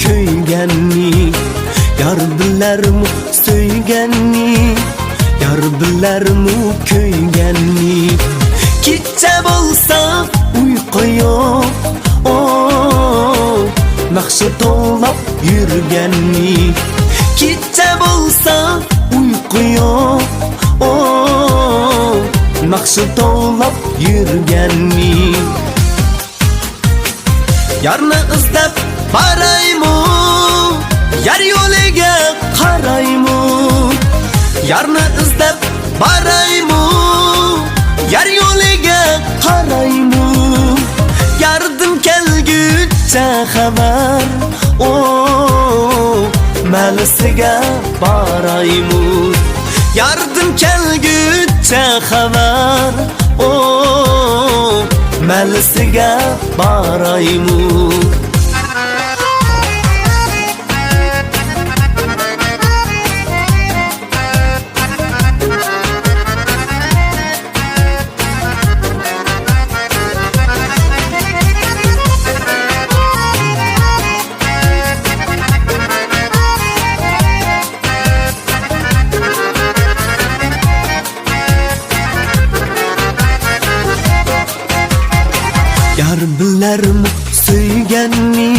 köygenni, yar bilermi söygenni, yar bilermi köygenni. Kecha bo'lsa uyqu yo'q, naqshi to'lab yurganni. Kecha bo'lsa uyqu yo'q, naqshi to'lab yurganni. Yarni izlab boraymi, yar yo'liga qaraymi. Yarni izlab boraymi, yar yo'liga qaraymi. Yardim kelguncha xabar, malisiga boraymi. Yardim kelguncha xabar, malisiga boraymi. Yar bilermi söygenni,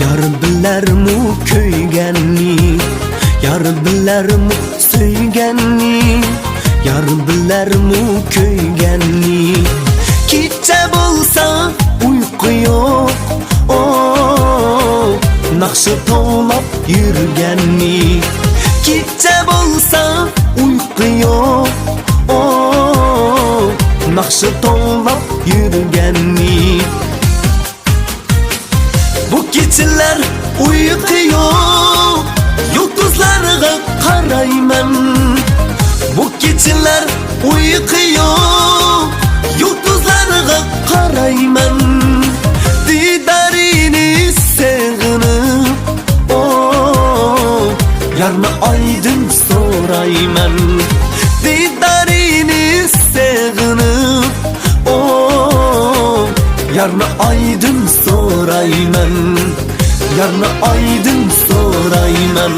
yar bilermi köygenni, yar bilermi söygenni, yar bilermi köygenni. Kecha bo'lsa uyqu yo'q, naqshi to'lab yurganni. Kecha bo'lsa uyqu yo'q, naqshi to'lab yurganni. Bu kechalar uyqu yo'q, yulduzlarga qarayman. Bu kechalar uyqu yo'q, yulduzlarga qarayman. Didarini sevginib, yarni oydin so'rayman. Didarini sevginib, yarni oydin so'rayman, yarni oydin so'rayman.